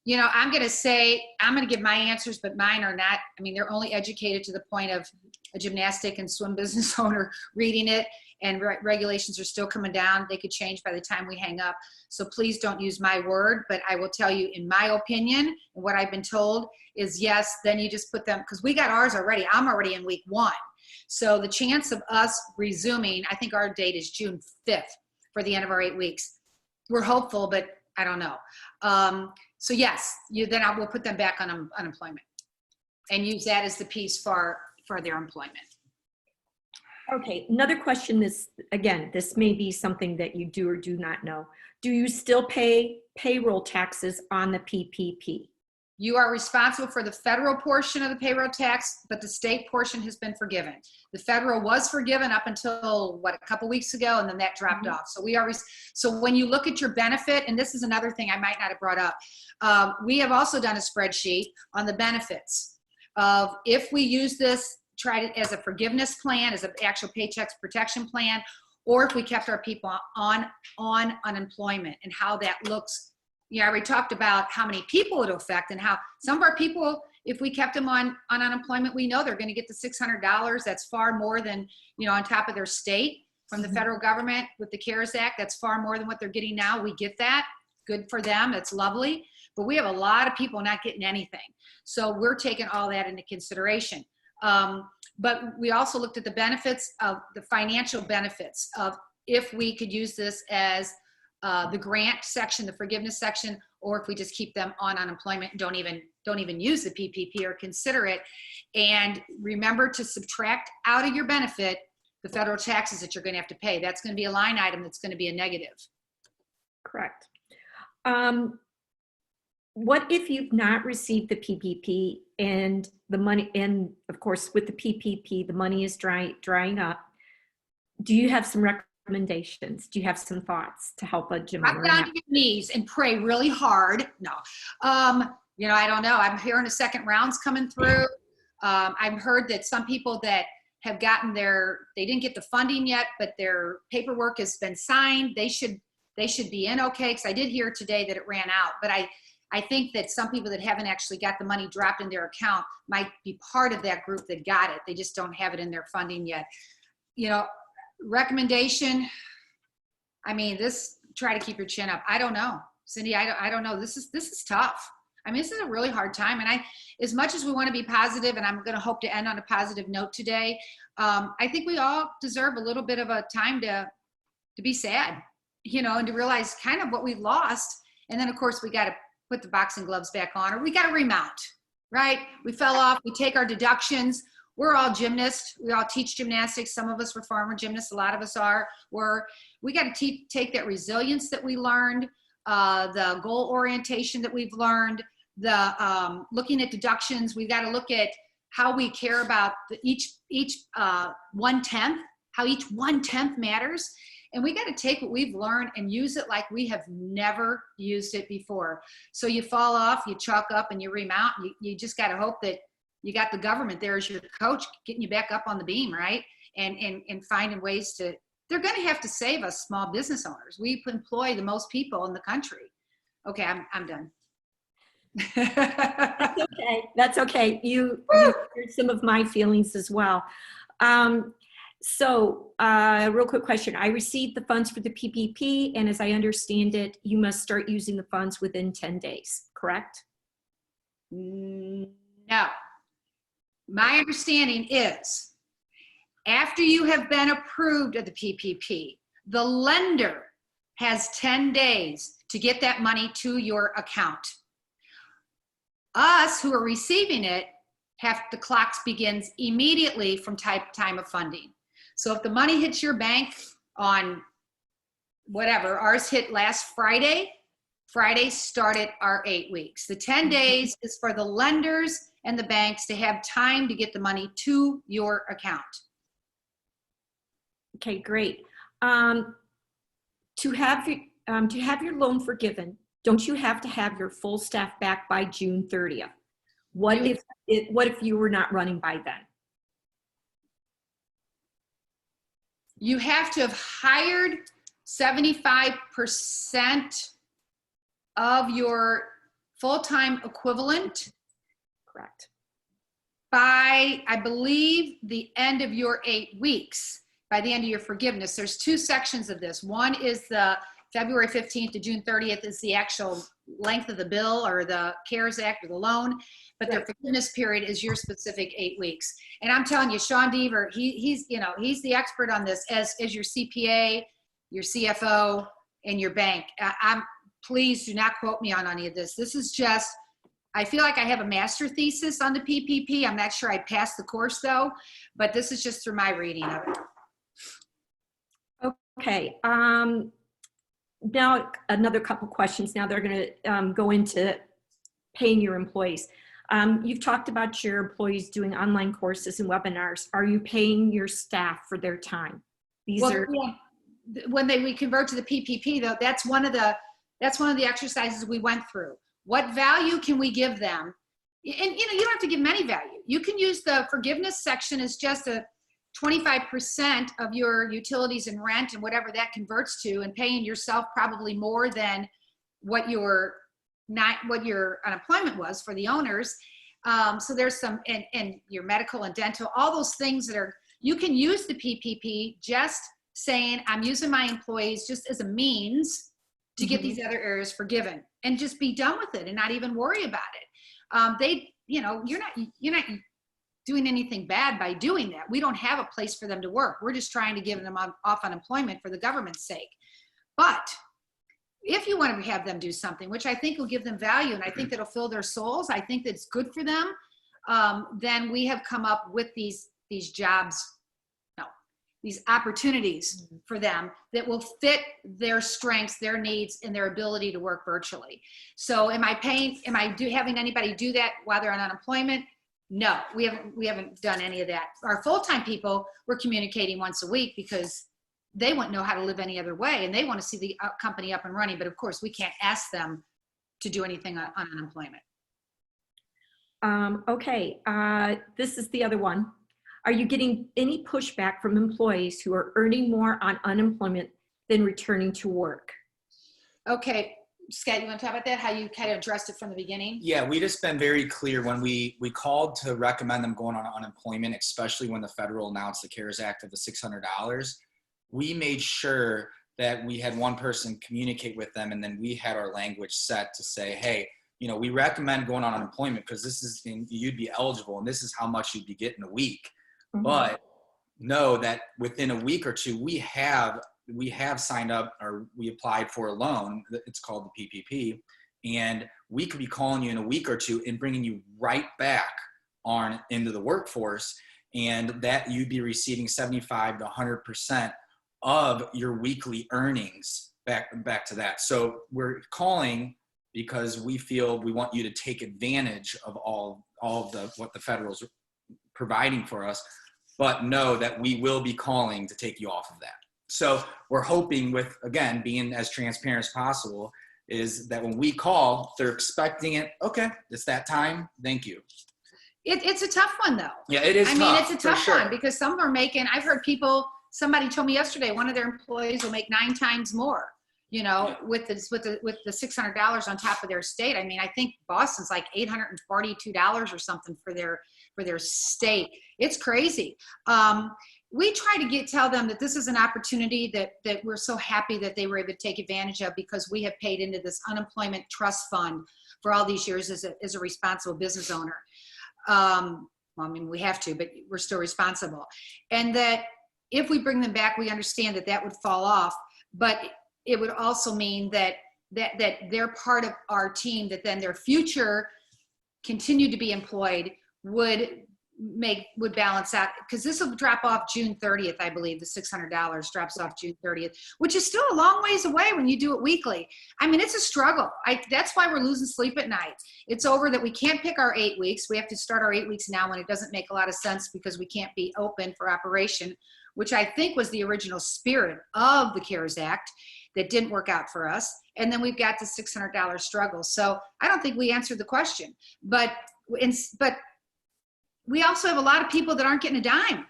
I'm going to give my answers, but mine are not. I mean, they're only educated to the point of a gymnastic and swim business owner reading it, and regulations are still coming down. They could change by the time we hang up. So please don't use my word, but I will tell you, in my opinion, and what I've been told is yes, then you just put them, because we got ours already. I'm already in week 1. So the chance of us resuming, I think our date is June 5th for the end of our 8 weeks. We're hopeful, but I don't know. So yes, we'll put them back on unemployment and use that as the piece for their employment. Okay, another question this may be something that you do or do not know. Do you still pay payroll taxes on the PPP? You are responsible for the federal portion of the payroll tax, but the state portion has been forgiven. The federal was forgiven up until a couple weeks ago, and then that dropped off. So so when you look at your benefit, and this is another thing I might not have brought up, we have also done a spreadsheet on the benefits of if we use this, tried it as a forgiveness plan, as an actual paychecks protection plan, or if we kept our people on unemployment and how that looks. I already talked about how many people it'll affect and how some of our people, if we kept them on unemployment, we know they're going to get the $600. That's far more than, on top of their state from the federal government with the CARES Act. That's far more than what they're getting now. We get that. Good for them. That's lovely. But we have a lot of people not getting anything. So we're taking all that into consideration. But we also looked at the benefits of the financial benefits of if we could use this as the grant section, the forgiveness section, or if we just keep them on unemployment and don't even use the PPP or consider it. And remember to subtract out of your benefit the federal taxes that you're going to have to pay. That's going to be a line item that's going to be a negative. Correct. What if you've not received the PPP and the money, and of course with the PPP, the money is drying up. Do you have some recommendations? Do you have some thoughts to help a gym Drop owner? down to your knees and pray really hard. No, you know, I don't know. I'm hearing a second round's coming through. I've heard that some people that have gotten they didn't get the funding yet, but their paperwork has been signed. They should be in okay. Because I did hear today that it ran out, but I think that some people that haven't actually got the money dropped in their account might be part of that group that got it. They just don't have it in their funding yet. You know, recommendation. I mean, try to keep your chin up. I don't know, Cindy. I don't know. This is tough. I mean, this is a really hard time. And as much as we want to be positive, and I'm going to hope to end on a positive note today, I think we all deserve a little bit of a time to be sad, you know, and to realize kind of what we lost. And then of course we got to put the boxing gloves back on, or we got to remount, right? We fell off, we take our deductions. We're all gymnasts. We all teach gymnastics. Some of us were former gymnasts. A lot of us we got to take that resilience that we learned, the goal orientation that we've learned, the looking at deductions. We got to look at how we care about each 1/10, how each 1/10 matters. And we got to take what we've learned and use it like we have never used it before. So you fall off, you chalk up, and you remount. You just got to hope that you got the government there as your coach, getting you back up on the beam, right? And finding ways to. They're going to have to save us small business owners. We employ the most people in the country. Okay, I'm done. That's okay. That's okay. You heard some of my feelings as well. So real quick question. I received the funds for the PPP, and as I understand it, you must start using the funds within 10 days, correct? No. My understanding is after you have been approved of the PPP, the lender has 10 days to get that money to your account. Us who are receiving it, the clock begins immediately from time of funding. So if the money hits your bank on whatever, ours hit last Friday started our 8 weeks. The 10 days is for the lenders and the banks to have time to get the money to your account. Okay, great. To have your loan forgiven, don't you have to have your full staff back by June 30th? What if you were not running by then? You have to have hired 75% of your full-time equivalent. Correct. By, I believe, the end of your 8 weeks, by the end of your forgiveness. There's two sections of this. One is the February 15th to June 30th is the actual length of the bill or the CARES Act or the loan, but the forgiveness period is your specific 8 weeks. And I'm telling you, Sean Deaver, he's the expert on this as your CPA, your CFO, and your bank. Please do not quote me on any of this. This is just, I feel like I have a master thesis on the PPP. I'm not sure I passed the course though, but this is just through my reading of it. Okay. Now another couple questions. Now they're going to go into paying your employees. You've talked about your employees doing online courses and webinars. Are you paying your staff for their time? When we convert to the PPP though, that's one of the exercises we went through. What value can we give them? And you don't have to give them any value. You can use the forgiveness section as just a 25% of your utilities and rent and whatever that converts to, and paying yourself probably more than what your unemployment was for the owners. So there's some, and your medical and dental, all those things you can use the PPP just saying, I'm using my employees just as a means to get these other areas forgiven, and just be done with it and not even worry about it. You're not doing anything bad by doing that. We don't have a place for them to work. We're just trying to give them off unemployment for the government's sake. But if you want to have them do something, which I think will give them value, and I think that'll fill their souls, I think that's good for them, then we have come up with these jobs. No, these opportunities for them that will fit their strengths, their needs, and their ability to work virtually. So am I having anybody do that while they're on unemployment? No, we haven't done any of that. Our full-time people, we're communicating once a week because they wouldn't know how to live any other way, and they want to see the company up and running. But of course, we can't ask them to do anything on unemployment. Okay, this is the other one. Are you getting any pushback from employees who are earning more on unemployment than returning to work? Okay, Scott, you want to talk about that? How you kind of addressed it from the beginning? Yeah, we just been very clear when we called to recommend them going on unemployment, especially when the federal announced the CARES Act of the $600. We made sure that we had one person communicate with them, and then we had our language set to say, hey, you know, we recommend going on unemployment because this is, you'd be eligible and this is how much you'd be getting a week. Mhm. But know that within a week or two, we have signed up, or we applied for a loan. It's called the PPP. And we could be calling you in a week or two and bringing you right back on into the workforce, and that you'd be receiving 75 to 100% of your weekly earnings back to that. So we're calling because we feel we want you to take advantage of all of what the federal's providing for us, but know that we will be calling to take you off of that. So we're hoping, with, again, being as transparent as possible, is that when we call, they're expecting it. Okay, it's that time. Thank you. It's a tough one though. Yeah, it is tough. I mean, it's a tough for sure. one because some are making, I've heard people, somebody told me yesterday, one of their employees will make 9 times more, you know, Yeah. with the $600 on top of their state. I mean, I think Boston's like $842 or something for their state. It's crazy. We try to tell them that this is an opportunity that we're so happy that they were able to take advantage of, because we have paid into this unemployment trust fund for all these years as a responsible business owner. Well, I mean, we have to, but we're still responsible. And that if we bring them back, we understand that would fall off, but it would also mean that they're part of our team, that then their future continue to be employed would balance out, because this will drop off June 30th, I believe. The $600 drops off June 30th, which is still a long ways away when you do it weekly. I mean, it's a struggle. That's why we're losing sleep at night. It's over that we can't pick our 8 weeks. We have to start our 8 weeks now when it doesn't make a lot of sense because we can't be open for operation, which I think was the original spirit of the CARES Act that didn't work out for us. And then we've got the $600 struggle. So I don't think we answered the question, but we also have a lot of people that aren't getting a dime.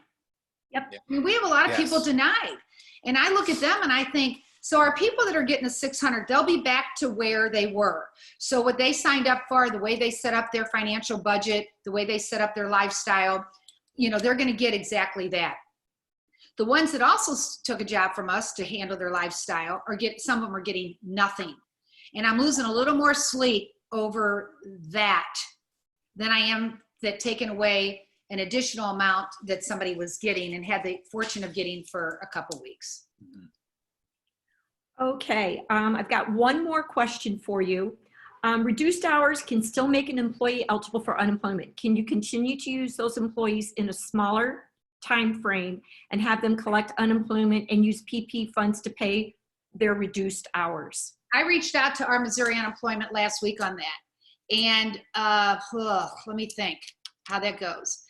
Yep. Yeah. I mean, we have a lot of Yes. people denied. And I look at them and I think, so our people that are getting the 600, they'll be back to where they were. So what they signed up for, the way they set up their financial budget, the way they set up their lifestyle, you know, they're going to get exactly that. The ones that also took a job from us to handle their lifestyle some of them are getting nothing. And I'm losing a little more sleep over that than I am that taking away an additional amount that somebody was getting and had the fortune of getting for a couple weeks. Okay, I've got one more question for you. Reduced hours can still make an employee eligible for unemployment. Can you continue to use those employees in a smaller time frame and have them collect unemployment and use PP funds to pay their reduced hours? I reached out to our Missouri Unemployment last week on that. And let me think how that goes.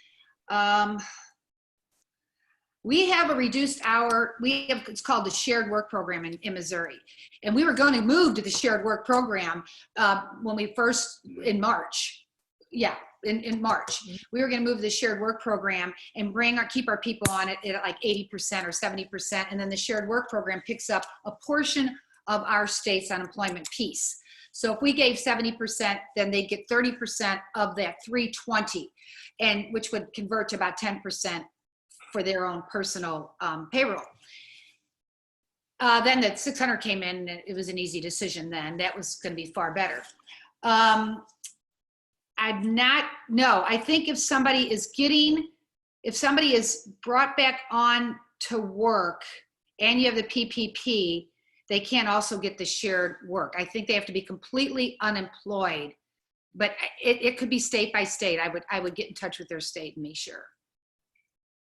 We have a reduced hour. It's called the Shared Work Program in Missouri. And we were going to move to the Shared Work Program when we first, in March. Yeah, in March. We were going to move to the Shared Work Program and keep our people on it at like 80% or 70%. And then the Shared Work Program picks up a portion of our state's unemployment piece. So if we gave 70%, then they'd get 30% of that 320, and which would convert to about 10% for their own personal payroll. Then the 600 came in, and it was an easy decision then. That was going to be far better. I think if somebody is brought back on to work and you have the PPP, they can't also get the shared work. I think they have to be completely unemployed, but it could be state by state. I would get in touch with their state and make sure.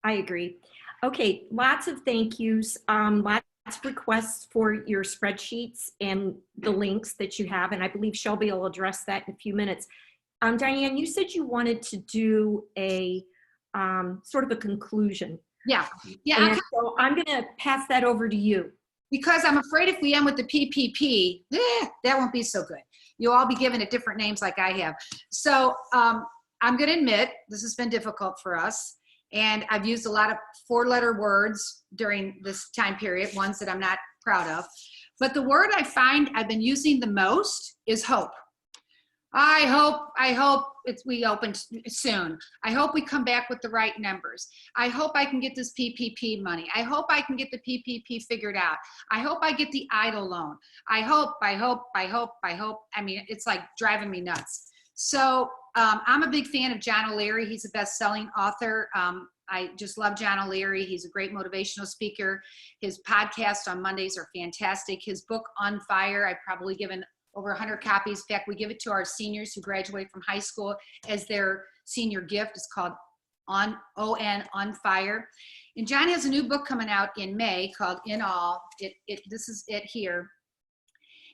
I agree. Okay, lots of thank yous, lots of requests for your spreadsheets and the links that you have, and I believe Shelby will address that in a few minutes. Diane, you said you wanted to do a sort of a conclusion. Yeah. And so I'm going to pass that over to you. Because I'm afraid if we end with the PPP, that won't be so good. You'll all be given it different names like I have. So I'm going to admit this has been difficult for us. And I've used a lot of 4-letter words during this time period, ones that I'm not proud of. But the word I find I've been using the most is hope. I hope we open soon. I hope we come back with the right numbers. I hope I can get this PPP money. I hope I can get the PPP figured out. I hope I get the EIDL loan. I hope. I mean, it's like driving me nuts. So I'm a big fan of John O'Leary. He's a best-selling author. I just love John O'Leary. He's a great motivational speaker. His podcasts on Mondays are fantastic. His book, On Fire, I've probably given over 100 copies. In fact, we give it to our seniors who graduate from high school as their senior gift. It's called On Fire. And John has a new book coming out in May called In All. This is it here.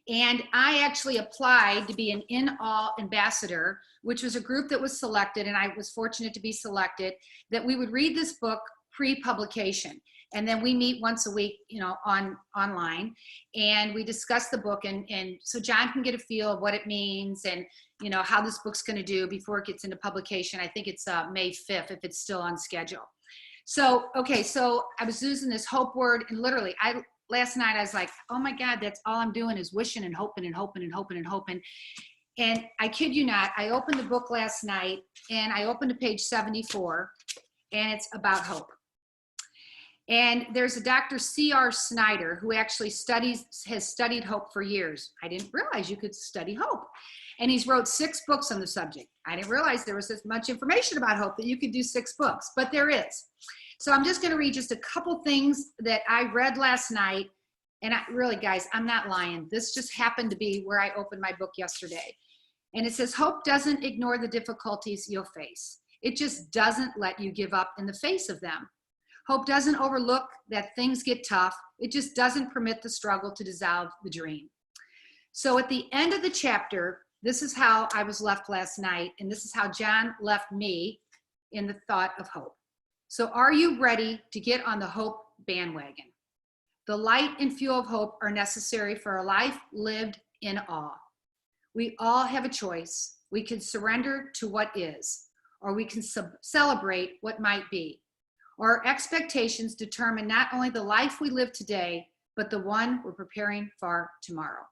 And I actually applied to be an In All ambassador, which was a group that was selected, and I was fortunate to be selected, that we would read this book pre-publication. And then we meet once a week, online, and we discuss the book. And so John can get a feel of what it means and, how this book's going to do before it gets into publication. I think it's May 5th, if it's still on schedule. So, okay, so I was using this hope word, and literally, last night I was like, oh my God, that's all I'm doing is wishing and hoping and hoping and hoping and hoping. And I kid you not, I opened the book last night, and I opened to page 74, and it's about hope. And there's a Dr. C.R. Snyder who actually has studied hope for years. I didn't realize you could study hope. And he's wrote 6 books on the subject. I didn't realize there was this much information about hope that you could do 6 books, but there is. So I'm just gonna read just a couple things that I read last night. And really, guys, I'm not lying. This just happened to be where I opened my book yesterday. And it says, hope doesn't ignore the difficulties you'll face. It just doesn't let you give up in the face of them. Hope doesn't overlook that things get tough. It just doesn't permit the struggle to dissolve the dream. So at the end of the chapter, this is how I was left last night, and this is how John left me in the thought of hope. So are you ready to get on the hope bandwagon? The light and fuel of hope are necessary for a life lived in awe. We all have a choice. We can surrender to what is, or we can celebrate what might be. Our expectations determine not only the life we live today, but the one we're preparing for tomorrow.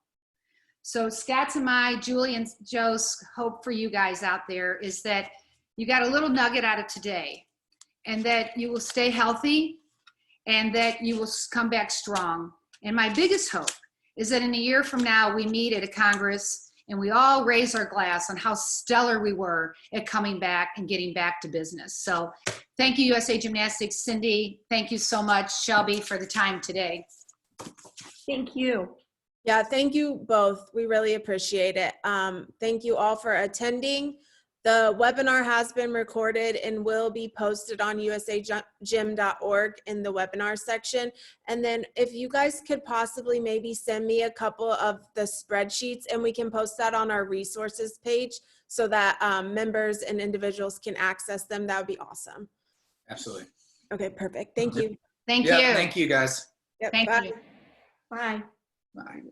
So Scott's and my, Julie and Joe's hope for you guys out there is that you got a little nugget out of today, and that you will stay healthy, and that you will come back strong. And my biggest hope is that in a year from now, we meet at a Congress and we all raise our glass on how stellar we were at coming back and getting back to business. So thank you, USA Gymnastics. Cindy, thank you so much. Shelby, for the time today. Thank you. Yeah, thank you both. We really appreciate it. Thank you all for attending. The webinar has been recorded and will be posted on usagym.org in the webinar section. And then if you guys could possibly maybe send me a couple of the spreadsheets, and we can post that on our resources page so that members and individuals can access them, that would be awesome. Absolutely. Okay, perfect. Thank you. Thank you. Thank you, guys. Yep, Thank bye. you. Bye. Bye.